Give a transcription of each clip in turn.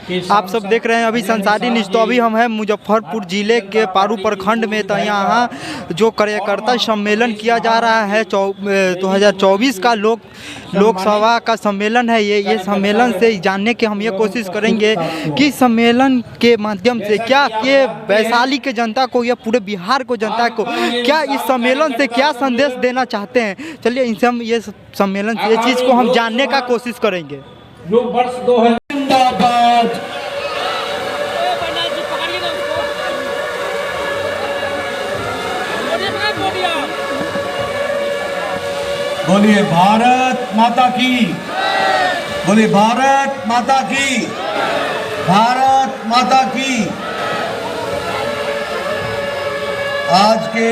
आप सब देख रहे हैं अभी संसारी न्यूज़। तो अभी हम हैं मुजफ्फरपुर जिले के पारू प्रखंड में। तो यहाँ जो कार्यकर्ता सम्मेलन किया जा रहा है 2024 का लोकसभा का सम्मेलन है। ये सम्मेलन से जानने की हम ये कोशिश करेंगे कि सम्मेलन के माध्यम से क्या ये वैशाली के जनता को या पूरे बिहार को जनता को क्या इस सम्मेलन से क्या संदेश देना चाहते हैं। चलिए इनसे हम ये सम्मेलन से ये चीज़ को हम जानने का कोशिश करेंगे। जो वर्ष 2000 जिंदाबाद, बोलिए भारत माता की, बोलिए भारत माता की, भारत माता की। आज के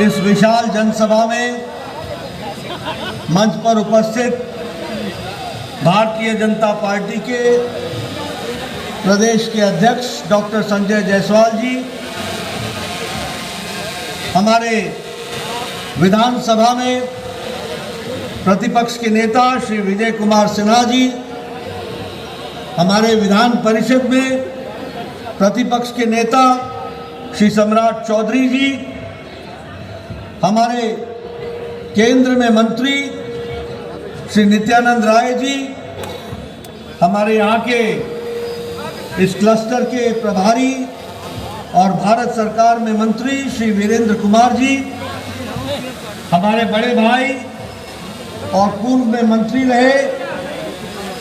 इस विशाल जनसभा में मंच पर उपस्थित भारतीय जनता पार्टी के प्रदेश के अध्यक्ष डॉक्टर संजय जायसवाल जी, हमारे विधानसभा में प्रतिपक्ष के नेता श्री विजय कुमार सिन्हा जी, हमारे विधान परिषद में प्रतिपक्ष के नेता श्री सम्राट चौधरी जी, हमारे केंद्र में मंत्री श्री नित्यानंद राय जी, हमारे यहाँ के इस क्लस्टर के प्रभारी और भारत सरकार में मंत्री श्री वीरेंद्र कुमार जी, हमारे बड़े भाई और पूर्व में मंत्री रहे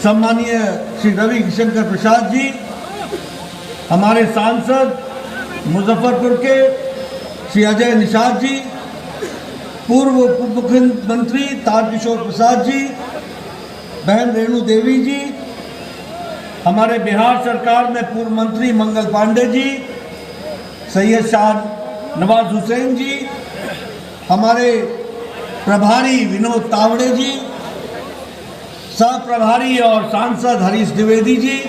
सम्मानीय श्री रविशंकर प्रसाद जी, हमारे सांसद मुजफ्फरपुर के श्री अजय निषाद जी, पूर्व उप मुख्यमंत्री तारकिशोर प्रसाद जी, बहन रेणु देवी जी, हमारे बिहार सरकार में पूर्व मंत्री मंगल पांडे जी, सैयद शाह नवाज हुसैन जी, हमारे प्रभारी विनोद तावड़े जी, सह प्रभारी और सांसद हरीश द्विवेदी जी,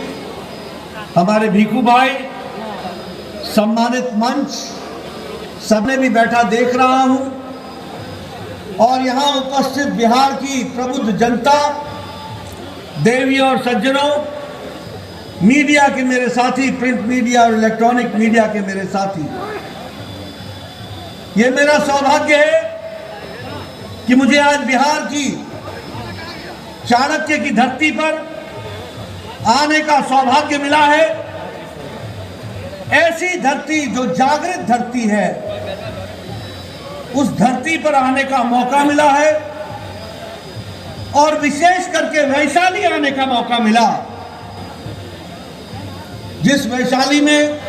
हमारे भीखू भाई, सम्मानित मंच सबने भी बैठा देख रहा हूं, और यहाँ उपस्थित बिहार की प्रबुद्ध जनता, देवी और सज्जनों, मीडिया के मेरे साथी, प्रिंट मीडिया और इलेक्ट्रॉनिक मीडिया के मेरे साथी, ये मेरा सौभाग्य है कि मुझे आज बिहार की चाणक्य की धरती पर आने का सौभाग्य मिला है। ऐसी धरती जो जागृत धरती है, उस धरती पर आने का मौका मिला है, और विशेष करके वैशाली आने का मौका मिला, जिस वैशाली में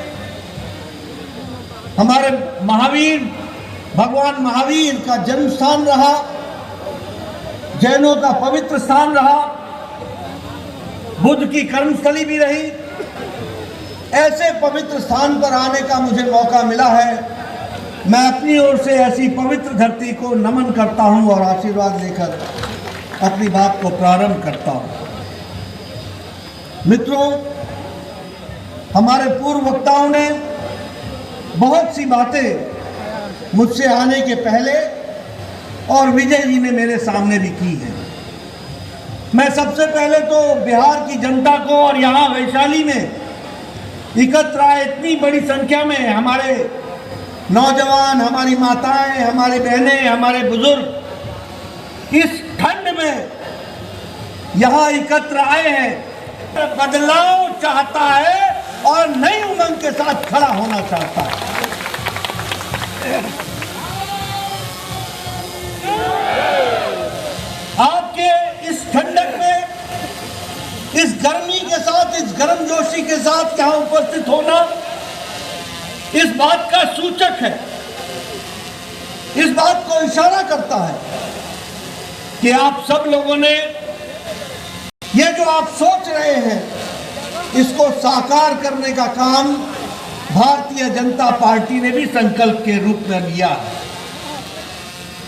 हमारे महावीर, भगवान महावीर का जन्म स्थान रहा, जैनों का पवित्र स्थान रहा, बुद्ध की कर्मस्थली भी रही। ऐसे पवित्र स्थान पर आने का मुझे मौका मिला है। मैं अपनी ओर से ऐसी पवित्र धरती को नमन करता हूं और आशीर्वाद लेकर अपनी बात को प्रारंभ करता हूं। मित्रों, हमारे पूर्व वक्ताओं ने बहुत सी बातें मुझसे आने के पहले और विजय जी ने मेरे सामने भी की है। मैं सबसे पहले तो बिहार की जनता को और यहाँ वैशाली में एकत्र आए इतनी बड़ी संख्या में हमारे नौजवान, हमारी माताएं, हमारे बहनें, हमारे बुजुर्ग इस ठंड में यहाँ एकत्र आए हैं। बदलाव चाहता है और नई उमंग के साथ खड़ा होना चाहता है। आपके इस ठंडक में, इस गर्मी के साथ, इस गर्मजोशी के साथ यहाँ उपस्थित होना इस बात का सूचक है, इस बात को इशारा करता है कि आप सब लोगों ने ये जो आप सोच रहे हैं, इसको साकार करने का काम भारतीय जनता पार्टी ने भी संकल्प के रूप में लिया है।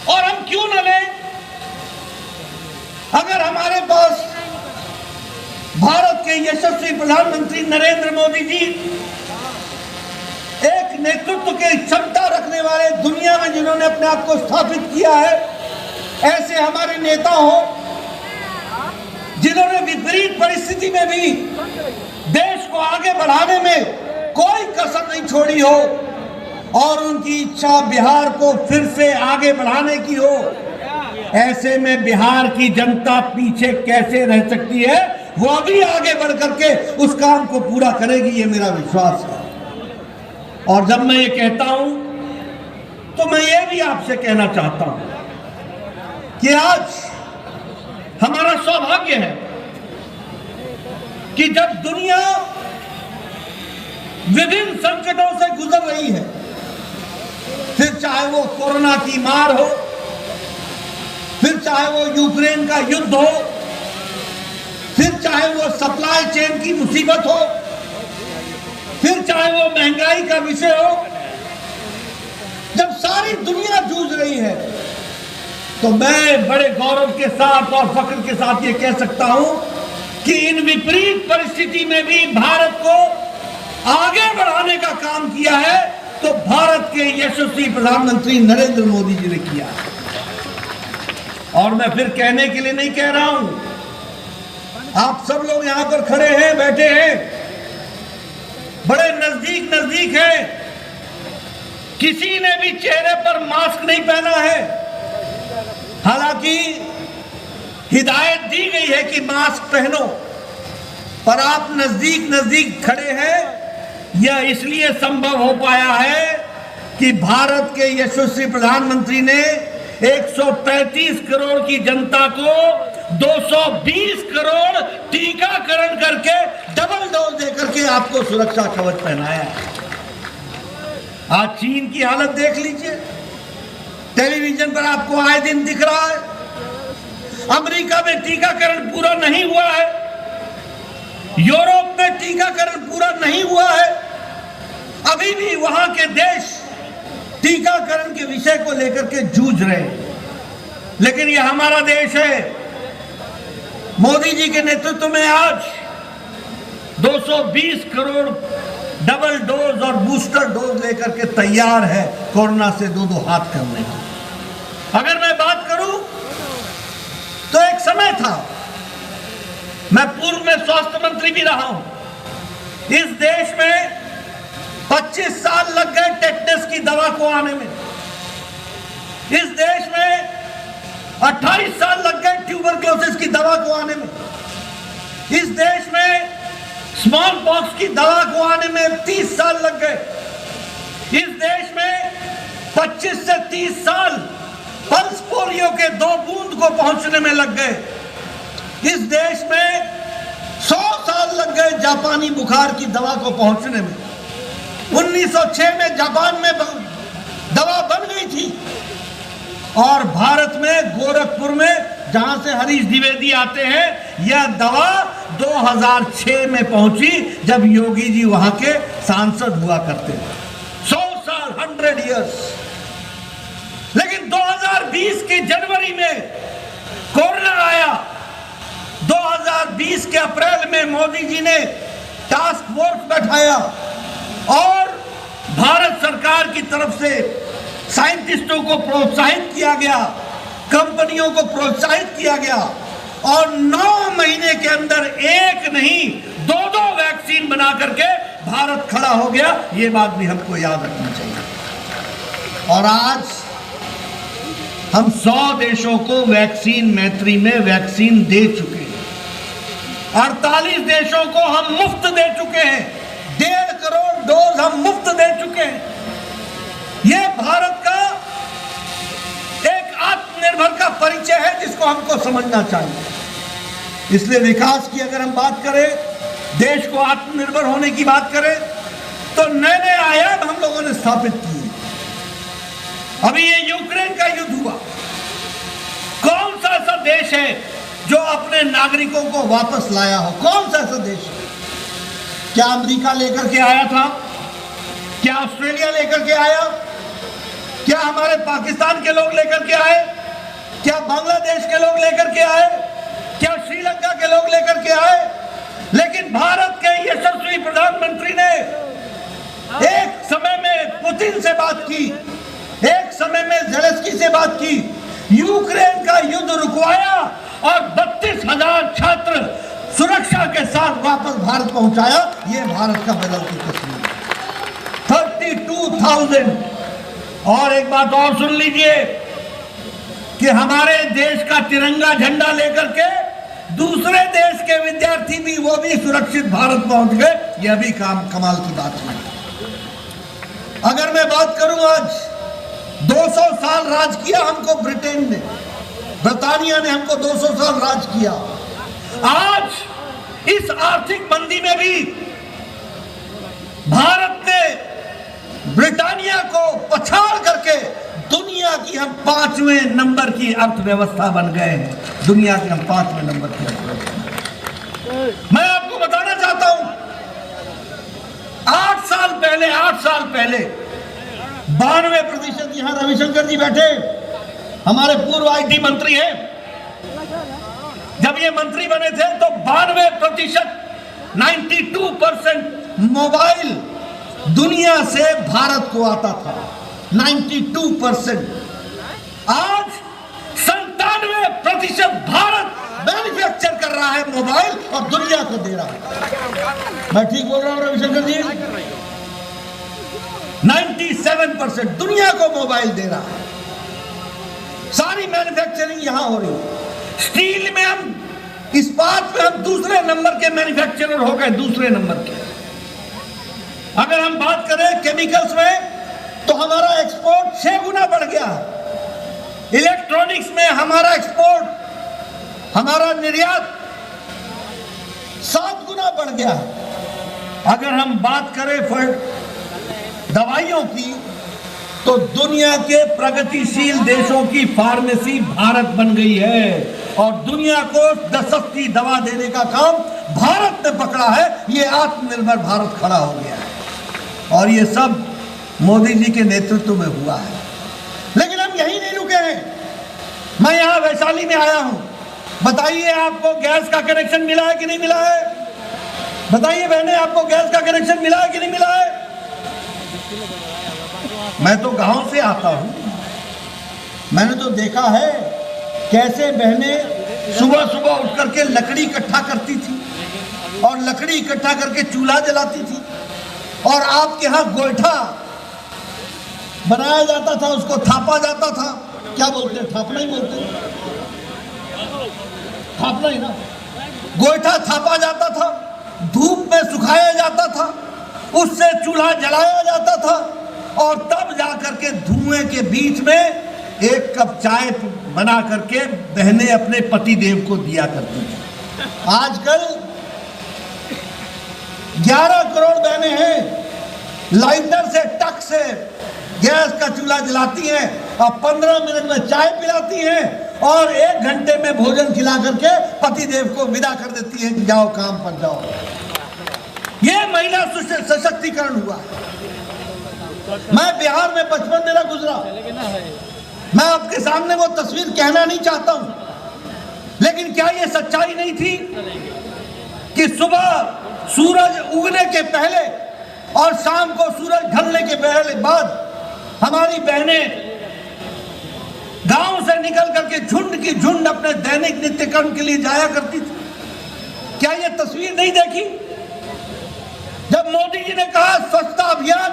और हम क्यों न लें? अगर हमारे पास भारत के यशस्वी प्रधानमंत्री नरेंद्र मोदी जी, एक नेतृत्व की क्षमता रखने वाले, दुनिया में जिन्होंने अपने आप को स्थापित किया है, ऐसे हमारे नेता हो जिन्होंने विपरीत विपरीत परिस्थिति में भी देश को आगे बढ़ाने में कोई कसर नहीं छोड़ी हो और उनकी इच्छा बिहार को फिर से आगे बढ़ाने की हो, ऐसे में बिहार की जनता पीछे कैसे रह सकती है? वो अभी आगे बढ़ करके उस काम को पूरा करेगी, ये मेरा विश्वास है। और जब मैं ये कहता हूं तो मैं ये भी आपसे कहना चाहता हूं कि आज हमारा सौभाग्य है कि जब दुनिया विभिन्न संकटों से गुजर रही है, फिर चाहे वो कोरोना की मार हो, फिर चाहे वो यूक्रेन का युद्ध हो, फिर चाहे वो सप्लाई चेन की मुसीबत हो, फिर चाहे वो महंगाई का विषय हो, जब सारी दुनिया जूझ रही है तो मैं बड़े गौरव के साथ और फख्र के साथ ये कह सकता हूं कि इन विपरीत परिस्थिति में भी भारत को आगे बढ़ाने का काम किया है तो भारत के यशस्वी प्रधानमंत्री नरेंद्र मोदी जी ने किया है। और मैं फिर कहने के लिए नहीं कह रहा हूं, आप सब लोग यहां पर खड़े हैं, बैठे हैं, बड़े नजदीक नजदीक हैं, किसी ने भी चेहरे पर मास्क नहीं पहना है। हालांकि हिदायत दी गई है कि मास्क पहनो, पर आप नजदीक नजदीक खड़े हैं। यह इसलिए संभव हो पाया है कि भारत के यशस्वी प्रधानमंत्री ने 135 करोड़ की जनता को 220 करोड़ टीकाकरण करके डबल डोज देकर के आपको सुरक्षा कवच पहनाया है। आज चीन की हालत देख लीजिए, टेलीविजन पर आपको आए दिन दिख रहा है। अमेरिका में टीकाकरण पूरा नहीं हुआ है, यूरोप में टीकाकरण पूरा नहीं हुआ है, अभी भी वहां के देश टीकाकरण के विषय को लेकर के जूझ रहे हैं। लेकिन यह हमारा देश है, मोदी जी के नेतृत्व में आज 220 करोड़ डबल डोज और बूस्टर डोज लेकर के तैयार है कोरोना से दो हाथ करने की। अगर मैं बात करूं तो एक समय था, मैं पूर्व में स्वास्थ्य मंत्री भी रहा हूं, इस देश में 25 साल लग गए टेटनस की दवा को आने में, इस देश में 28 साल लग गए ट्यूबरक्लोसिस की दवा को आने में, इस देश में स्मॉल पॉक्स की दवा को आने में 30 साल लग गए, इस देश में 25 से 30 साल पल्स पोलियो के 2 बूंद को पहुंचने में लग गए, इस देश में 100 साल लग गए जापानी बुखार की दवा को पहुंचने में। 1906 में जापान में दवा बन गई थी और भारत में गोरखपुर में जहां से हरीश द्विवेदी आते हैं, यह दवा 2006 में पहुंची जब योगी जी वहां के सांसद हुआ करते थे। 100 साल, 100 इयर्स। लेकिन 2020 के जनवरी में कोरोना आया, 2020 के अप्रैल में मोदी जी ने टास्क फोर्स बैठाया और भारत सरकार की तरफ से साइंटिस्टों को प्रोत्साहित किया गया, कंपनियों को प्रोत्साहित किया गया और 9 महीने के अंदर एक नहीं 2-2 वैक्सीन बना करके भारत खड़ा हो गया। ये बात भी हमको याद रखनी चाहिए। और आज हम 100 देशों को वैक्सीन मैत्री में वैक्सीन दे चुके हैं, 48 देशों को हम मुफ्त दे चुके हैं, 1.5 करोड़ डोज हम मुफ्त दे चुके हैं। यह भारत का एक आत्मनिर्भर का परिचय है जिसको हमको समझना चाहिए। इसलिए विकास की अगर हम बात करें, देश को आत्मनिर्भर होने की बात करें, तो नए नए आयाम हम लोगों ने स्थापित किए। अभी ये यूक्रेन का युद्ध हुआ, कौन सा ऐसा देश है जो अपने नागरिकों को वापस लाया हो? कौन सा ऐसा देश है? क्या अमेरिका लेकर के आया था? क्या ऑस्ट्रेलिया लेकर के आया? क्या हमारे पाकिस्तान के लोग लेकर के आए? क्या बांग्लादेश के लोग लेकर के आए? क्या श्रीलंका के लोग लेकर के आए? लेकिन भारत के यशस्वी प्रधानमंत्री ने एक समय में पुतिन से बात की, एक समय में ज़ेलेंस्की से बात की, यूक्रेन का युद्ध रुकवाया और 32,000 छात्र सुरक्षा भारत पहुंचाया, ये भारत का बदलती तस्वीर 32,000। और एक बात और सुन लीजिए कि हमारे देश का तिरंगा झंडा लेकर के दूसरे देश के विद्यार्थी भी वो भी सुरक्षित भारत पहुंच गए। यह भी कमाल की बात है। अगर मैं बात करूं, आज 200 साल राज किया हमको ब्रिटेन ने, ब्रिटानिया ने हमको 200 साल राज किया। आज इस आर्थिक मंदी में भी भारत ने ब्रिटानिया को पछाड़ करके दुनिया की हम 5वें नंबर की अर्थव्यवस्था बन गए हैं। दुनिया के हम 5वें नंबर की अर्थव्यवस्था। मैं आपको बताना चाहता हूं, 8 साल पहले 92%, यहां रविशंकर जी बैठे, हमारे पूर्व IT मंत्री हैं, जब ये मंत्री बने थे तो 92%, 92% मोबाइल दुनिया से भारत को आता था। 92%। आज 97% भारत मैन्युफैक्चर कर रहा है मोबाइल और दुनिया को दे रहा है। मैं ठीक बोल रहा हूं रविशंकर जी? 97% दुनिया को मोबाइल दे रहा है। सारी मैन्युफैक्चरिंग यहां हो रही है। स्टील में हम, इस्पात में हम दूसरे नंबर के मैन्युफैक्चरर हो गए, दूसरे नंबर के। अगर हम बात करें केमिकल्स में तो हमारा एक्सपोर्ट 6 गुना बढ़ गया। इलेक्ट्रॉनिक्स में हमारा एक्सपोर्ट, हमारा निर्यात 7 गुना बढ़ गया। अगर हम बात करें दवाइयों की तो दुनिया के प्रगतिशील देशों की फार्मेसी भारत बन गई है और दुनिया को सस्ती दवा देने का काम भारत ने पकड़ा है। ये आत्मनिर्भर भारत खड़ा हो गया है और ये सब मोदी जी के नेतृत्व में हुआ है। लेकिन हम यही नहीं रुके हैं। मैं यहां वैशाली में आया हूं। बताइए, आपको गैस का कनेक्शन मिला है कि नहीं मिला है? बताइए बहने, आपको गैस का कनेक्शन मिला है कि नहीं मिला है? मैं तो गांव से आता हूं, मैंने तो देखा है कैसे बहनें सुबह सुबह उठ करके लकड़ी इकट्ठा करती थी और लकड़ी इकट्ठा करके चूल्हा जलाती थी। और आपके यहाँ गोईठा बनाया जाता था, उसको थापा जाता था। क्या बोलते हैं? थापना ही बोलते हैं, थापना ही ना। गोईठा थापा जाता था, धूप में सुखाया जाता था, उससे चूल्हा जलाया जाता था और तब जाकर के धुएं के बीच में 1 कप चाय बना करके बहनें अपने पति देव को दिया करती थी। आजकल 11 करोड़ बहनें हैं, लाइटर से टक से गैस का चूल्हा जलाती हैं और 15 मिनट में चाय पिलाती हैं और 1 घंटे में भोजन खिला करके पति देव को विदा कर देती हैं कि जाओ काम पर जाओ। ये महिला सशक्तिकरण हुआ। मैं बिहार में बचपन मेरा गुजरा, मैं आपके सामने वो तस्वीर कहना नहीं चाहता हूं, लेकिन क्या ये सच्चाई नहीं थी कि सुबह सूरज उगने के पहले और शाम को सूरज ढलने के बाद हमारी बहनें गांव से निकल करके झुंड की झुंड अपने दैनिक नित्य कर्म के लिए जाया करती थी? क्या ये तस्वीर नहीं देखी? जब मोदी जी ने कहा स्वच्छता अभियान,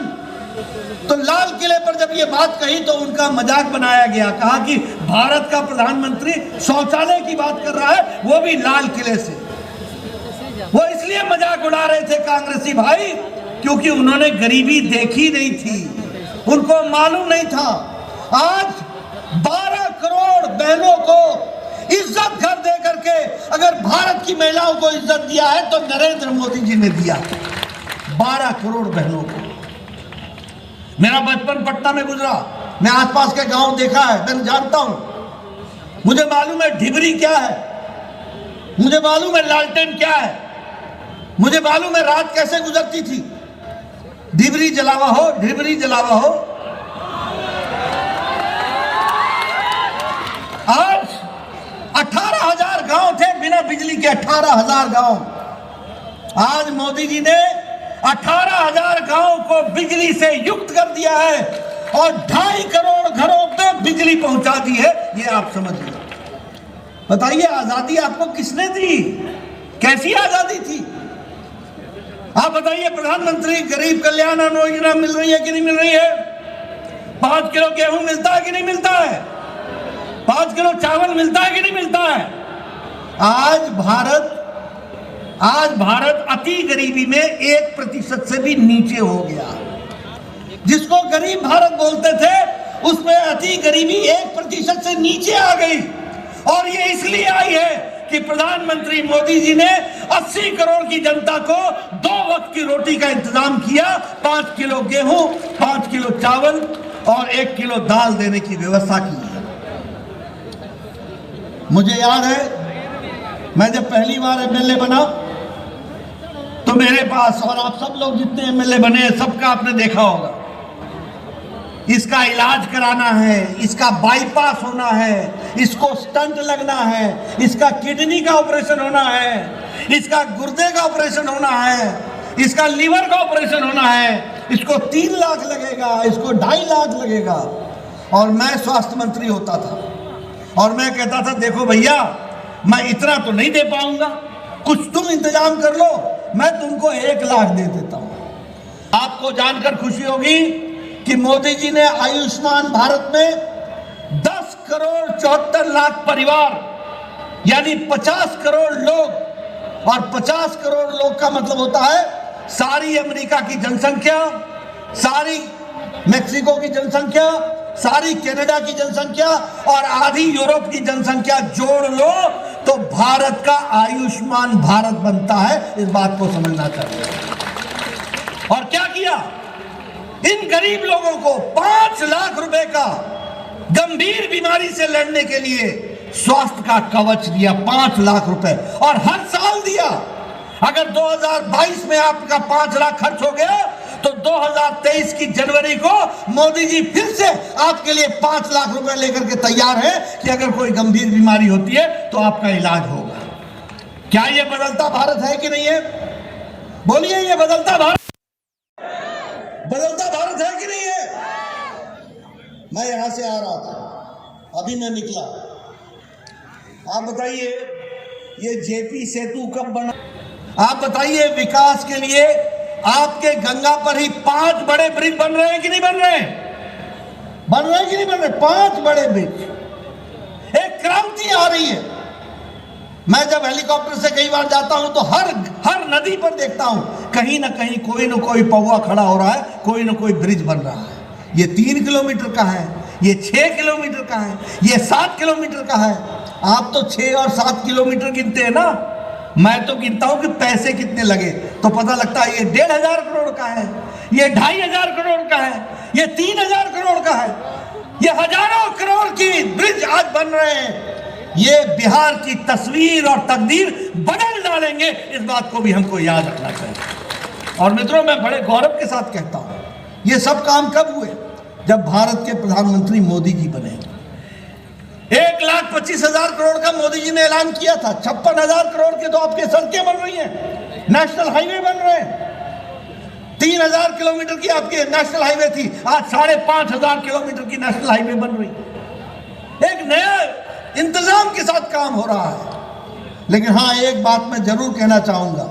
तो लाल किले पर जब ये बात कही तो उनका मजाक बनाया गया। कहा कि भारत का प्रधानमंत्री शौचालय की बात कर रहा है, वो भी लाल किले से। वो इसलिए मजाक उड़ा रहे थे कांग्रेसी भाई क्योंकि उन्होंने गरीबी देखी नहीं थी, उनको मालूम नहीं था। आज 12 करोड़ बहनों को इज्जत घर दे करके अगर भारत की महिलाओं को इज्जत दिया है तो नरेंद्र मोदी जी ने दिया। 12 करोड़ बहनों को। मेरा बचपन पटना में गुजरा, मैं आसपास के गांव देखा है, मैं जानता हूं। मुझे मालूम है ढिबरी क्या है, मुझे मालूम है लालटेन क्या है, मुझे मालूम है रात कैसे गुजरती थी। ढिबरी जलावा हो, ढिबरी जलावा हो। आज 18,000 गांव थे बिना बिजली के, 18,000 गांव। आज मोदी जी ने 18,000 गांव को बिजली से युक्त कर दिया है और 2.5 करोड़ घरों पे बिजली पहुंचा दी है। ये आप समझिए। बताइए, आजादी आपको किसने दी? कैसी आजादी थी? आप बताइए, प्रधानमंत्री गरीब कल्याण अन्न योजना मिल रही है कि नहीं मिल रही है? 5 किलो गेहूं मिलता है कि नहीं मिलता है? 5 किलो चावल मिलता है कि नहीं मिलता है? आज भारत अति गरीबी में 1% से भी नीचे हो गया। जिसको गरीब भारत बोलते थे, उसमें अति गरीबी 1% से नीचे आ गई। और ये इसलिए आई है कि प्रधानमंत्री मोदी जी ने 80 करोड़ की जनता को 2 वक्त की रोटी का इंतजाम किया, 5 किलो गेहूं, 5 किलो चावल और 1 किलो दाल देने की व्यवस्था की है। मुझे याद है, मैं जब पहली बार एमएलए बना तो मेरे पास, और आप सब लोग जितने एमएलए बने सबका आपने देखा होगा, इसका इलाज कराना है, इसका बाईपास होना है, इसको स्टंट लगना है, इसका किडनी का ऑपरेशन होना है, इसका गुर्दे का ऑपरेशन होना है, इसका लीवर का ऑपरेशन होना है, इसको 3 लाख लगेगा, इसको 2.5 लाख लगेगा। और मैं स्वास्थ्य मंत्री होता था और मैं कहता था, देखो भैया, मैं इतना तो नहीं दे पाऊंगा, कुछ तुम इंतजाम कर लो, मैं तुमको 1 लाख दे देता हूं। आपको जानकर खुशी होगी कि मोदी जी ने आयुष्मान भारत में 10 करोड़ 74 लाख परिवार, यानी 50 करोड़ लोग, और 50 करोड़ लोग का मतलब होता है सारी अमेरिका की जनसंख्या, सारी मेक्सिको की जनसंख्या, सारी कनाडा की जनसंख्या और आधी यूरोप की जनसंख्या जोड़ लो तो भारत का आयुष्मान भारत बनता है। इस बात को समझना चाहिए। और क्या किया? इन गरीब लोगों को 5 लाख रुपए का गंभीर बीमारी से लड़ने के लिए स्वास्थ्य का कवच दिया, 5 लाख रुपए, और हर साल दिया। अगर 2022 में आपका 5 लाख खर्च हो गया तो 2023 की जनवरी को मोदी जी फिर से आपके लिए 5 लाख रुपए लेकर के तैयार है कि अगर कोई गंभीर बीमारी होती है तो आपका इलाज होगा। क्या ये बदलता भारत है कि नहीं है? बोलिए, ये बदलता भारत है कि नहीं है? मैं यहां से आ रहा था, अभी मैं निकला। आप बताइए, ये जेपी सेतु कब बना? आप बताइए, विकास के लिए आपके गंगा पर ही 5 बड़े ब्रिज बन रहे हैं कि नहीं बन रहे? बन रहे हैं कि नहीं बन रहे? 5 बड़े ब्रिज। एक क्रांति आ रही है। मैं जब हेलीकॉप्टर से कई बार जाता हूं तो हर नदी पर देखता हूं कहीं ना कहीं कोई ना कोई पौवा खड़ा हो रहा है, कोई ना कोई ब्रिज बन रहा है। ये 3 किलोमीटर का है, ये 6 किलोमीटर का है, ये 7 किलोमीटर का है। आप तो 6 और 7 किलोमीटर गिनते हैं ना, मैं तो गिनता हूं कि पैसे कितने लगे तो पता लगता है ये 1,500 करोड़ का है, ये 2,500 करोड़ का है, ये 3,000 करोड़ का है, ये हजारों करोड़ की ब्रिज आज बन रहे हैं। ये बिहार की तस्वीर और तकदीर बदल डालेंगे, इस बात को भी हमको याद रखना चाहिए। और मित्रों, मैं बड़े गौरव के साथ कहता हूं, ये सब काम कब हुए? जब भारत के प्रधानमंत्री मोदी जी बने। 1,25,000 करोड़ का मोदी जी ने ऐलान किया था। 56,000 करोड़ के तो आपके सड़कें बन रही हैं, नेशनल हाईवे बन रहे हैं। 3,000 किलोमीटर की आपके नेशनल हाईवे थी, आज 5,500 किलोमीटर की नेशनल हाईवे बन रही। एक नया इंतजाम के साथ काम हो रहा है। लेकिन हाँ, एक बात मैं जरूर कहना चाहूंगा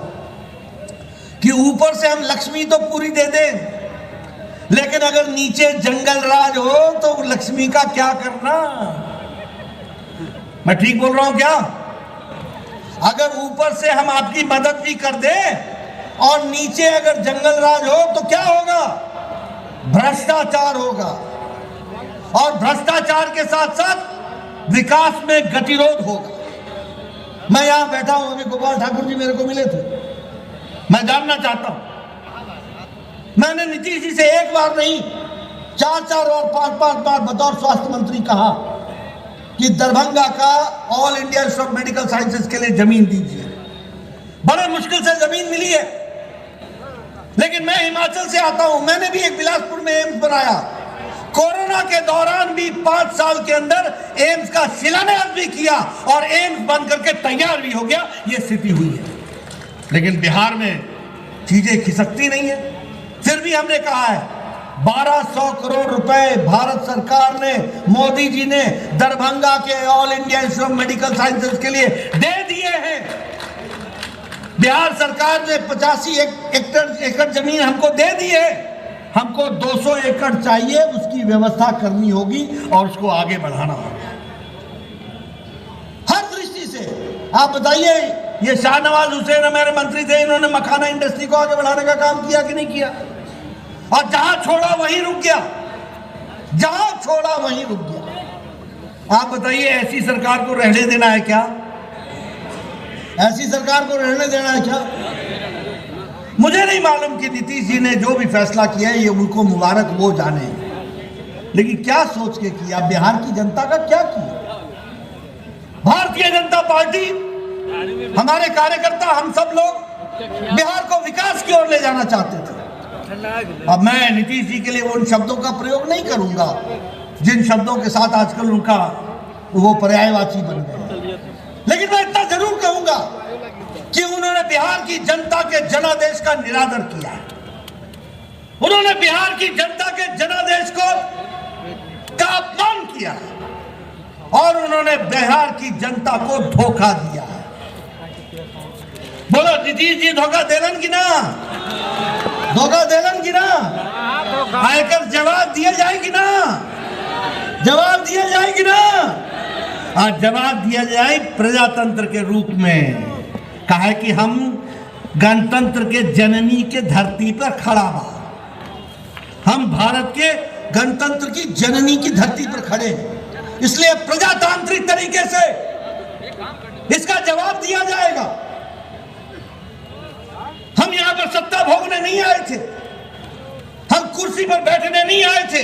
कि ऊपर से हम लक्ष्मी तो पूरी दे दें, लेकिन अगर नीचे जंगल राज हो तो लक्ष्मी का क्या करना? मैं ठीक बोल रहा हूं क्या? अगर ऊपर से हम आपकी मदद भी कर दें और नीचे अगर जंगल राज हो तो क्या होगा? भ्रष्टाचार होगा, और भ्रष्टाचार के साथ साथ विकास में गतिरोध होगा। मैं यहां बैठा हूं, अभी गोपाल ठाकुर जी मेरे को मिले थे। मैं जानना चाहता हूं, मैंने नीतीश जी से एक बार नहीं 4 और 5 बार बतौर स्वास्थ्य मंत्री कहा कि दरभंगा का all India institute of medical sciences के लिए जमीन दीजिए। बड़े मुश्किल से जमीन मिली है, लेकिन मैं हिमाचल से आता हूं, मैंने भी एक बिलासपुर में एम्स बनाया। कोरोना के दौरान भी 5 साल के अंदर एम्स का शिलान्यास भी किया और एम्स बन करके तैयार भी हो गया। ये स्थिति हुई है। लेकिन बिहार में चीजें खिसकती नहीं है। फिर भी हमने कहा है 1,200 करोड़ रुपए भारत सरकार ने, मोदी जी ने दरभंगा के all India institute of medical sciences के लिए दे दिए हैं। बिहार सरकार ने 85 एकड़ जमीन हमको दे दी है, हमको 200 एकड़ चाहिए, उसकी व्यवस्था करनी होगी और उसको आगे बढ़ाना होगा हर दृष्टि से। आप बताइए, ये शाहनवाज हुसैन हमारे मंत्री थे, इन्होंने मखाना इंडस्ट्री को आगे बढ़ाने का काम किया कि नहीं किया? और जहां छोड़ा वहीं रुक गया, जहां छोड़ा वहीं रुक गया। आप बताइए, ऐसी सरकार को रहने देना है क्या? ऐसी सरकार को रहने देना है क्या? मुझे नहीं मालूम कि नीतीश जी ने जो भी फैसला किया है ये उनको मुबारक, वो जाने, लेकिन क्या सोच के किया? बिहार की जनता का क्या किया? भारतीय जनता पार्टी, हमारे कार्यकर्ता, हम सब लोग बिहार को विकास की ओर ले जाना चाहते थे। अब मैं नीतीश जी के लिए उन शब्दों का प्रयोग नहीं करूंगा जिन शब्दों के साथ आजकल उनका वो पर्यायवाची बन गए, लेकिन मैं इतना जरूर कहूंगा कि उन्होंने बिहार की जनता के जनादेश का निरादर किया है। उन्होंने बिहार की जनता के जनादेश को का अपमान किया है और उन्होंने बिहार की जनता को धोखा दिया है। बोलो, नीतीश जी धोखा देलन कि ना? धोखा देलन कि ना? आयकर जवाब दिया जाए कि ना? जवाब दिया जाए कि ना? आज जवाब दिया जाए प्रजातंत्र के रूप में। कहा है कि हम गणतंत्र के जननी के धरती पर खड़ा बा, हम भारत के गणतंत्र की जननी की धरती पर खड़े हैं, इसलिए प्रजातांत्रिक तरीके से इसका जवाब दिया जाएगा। हम यहां पर सत्ता भोगने नहीं आए थे, हम कुर्सी पर बैठने नहीं आए थे,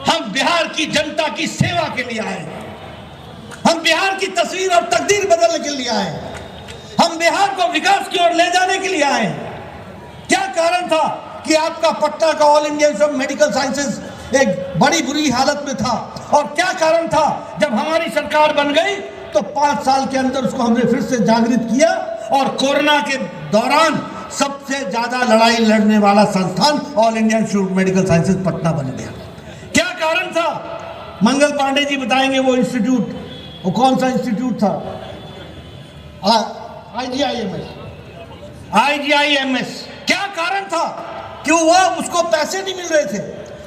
हम बिहार की जनता की सेवा के लिए आए, हम बिहार की तस्वीर और तकदीर बदलने के लिए आए, हम बिहार को विकास की ओर ले जाने के लिए आए। क्या कारण था कि आपका पटना का all India institute of medical sciences एक बड़ी बुरी हालत में था? और क्या कारण था जब हमारी सरकार बन गई तो 5 साल के अंदर उसको हमने फिर से जागृत किया और कोरोना के दौरान सबसे ज्यादा लड़ाई लड़ने वाला संस्थान all India institute of medical sciences Patna बन गया? क्या कारण था? मंगल पांडे जी बताएंगे वो इंस्टीट्यूट, वो कौन सा इंस्टीट्यूट था? IGIMS। क्या कारण था? क्यों हुआ? उसको पैसे नहीं मिल रहे थे।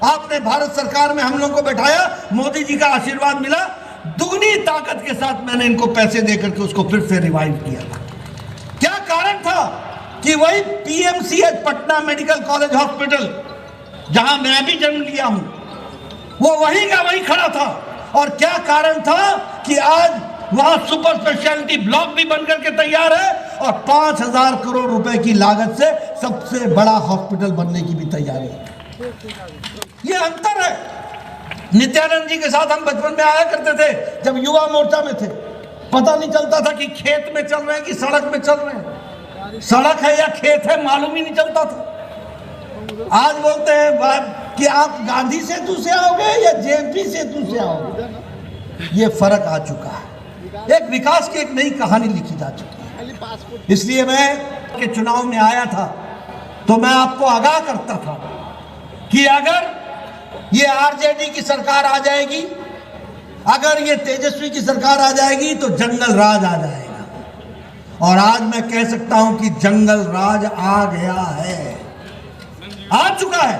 आपने भारत सरकार में हम लोग को बैठाया, मोदी जी का आशीर्वाद मिला, दुगनी ताकत के साथ मैंने इनको पैसे देकर के उसको फिर से रिवाइव किया था। क्या कारण था कि वही PMCH Patna medical college hospital जहां मैं भी जन्म लिया हूं, वो वहीं का वहीं खड़ा था। और क्या कारण था कि आज वहां सुपर स्पेशलिटी ब्लॉक भी बनकर के तैयार है और 5,000 करोड़ रुपए की लागत से सबसे बड़ा हॉस्पिटल बनने की भी तैयारी है। ये अंतर है। नित्यानंद जी के साथ हम बचपन में आया करते थे, जब युवा मोर्चा में थे, पता नहीं चलता था कि खेत में चल रहे हैं कि सड़क में चल रहे हैं, सड़क है या खेत है मालूम ही नहीं चलता था। आज बोलते हैं कि आप गांधी सेतु से आओगे या JP सेतु से आओगे, ये फर्क आ चुका है। एक विकास की एक नई कहानी लिखी जा चुकी है। इसलिए मैं के चुनाव में आया था तो मैं आपको आगाह करता था कि अगर ये RJD की सरकार आ जाएगी, अगर ये तेजस्वी की सरकार आ जाएगी तो जंगल राज आ जाएगा। और आज मैं कह सकता हूं कि जंगल राज आ गया है, आ चुका है।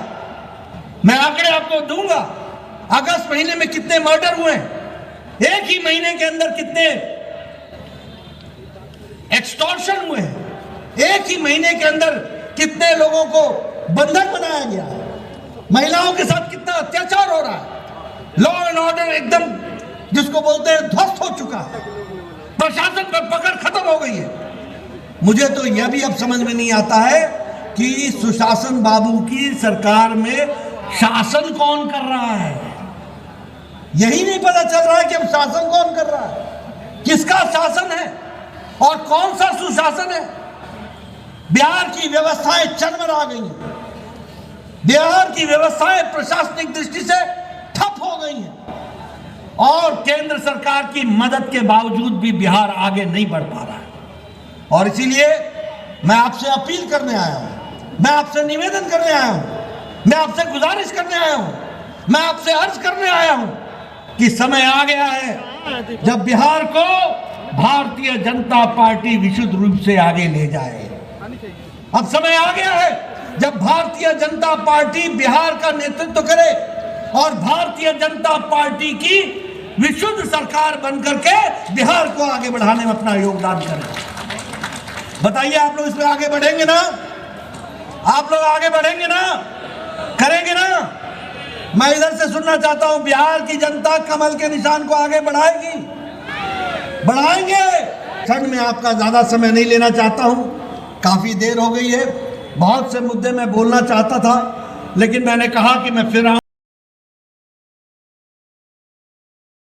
मैं आंकड़े आपको दूंगा, अगस्त महीने में कितने मर्डर हुए, एक ही महीने के अंदर कितने एक्सटॉर्शन हुए हैं, एक ही महीने के अंदर कितने लोगों को बंधक बनाया गया है, महिलाओं के साथ कितना अत्याचार हो रहा है, लॉ एंड ऑर्डर एकदम जिसको बोलते हैं ध्वस्त हो चुका है, प्रशासन पर पकड़ खत्म हो गई है। मुझे तो यह भी अब समझ में नहीं आता है कि सुशासन बाबू की सरकार में शासन कौन कर रहा है। यही नहीं पता चल रहा है कि अब शासन कौन कर रहा है, किसका शासन है और कौन सा सुशासन है। बिहार की व्यवस्थाएं चरमरा गई हैं, बिहार की व्यवस्थाएं प्रशासनिक दृष्टि से ठप हो गई हैं और केंद्र सरकार की मदद के बावजूद भी बिहार आगे नहीं बढ़ पा रहा है। और इसीलिए मैं आपसे अपील करने आया हूं, मैं आपसे निवेदन करने आया हूं, मैं आपसे गुजारिश करने आया हूं, मैं आपसे अर्ज करने आया हूं कि समय आ गया है जब बिहार को भारतीय जनता पार्टी विशुद्ध रूप से आगे ले जाए। अब समय आ गया है जब भारतीय जनता पार्टी बिहार का नेतृत्व करे और भारतीय जनता पार्टी की विशुद्ध सरकार बनकर के बिहार को आगे बढ़ाने में अपना योगदान करे। बताइए, आप लोग इसमें आगे बढ़ेंगे ना? आप लोग आगे बढ़ेंगे ना? करेंगे ना? मैं इधर से सुनना चाहता हूं, बिहार की जनता कमल के निशान को आगे बढ़ाएगी, बढ़ाएंगे। क्षण में आपका ज्यादा समय नहीं लेना चाहता हूं, काफी देर हो गई है। बहुत से मुद्दे मैं बोलना चाहता था, लेकिन मैंने कहा कि मैं फिर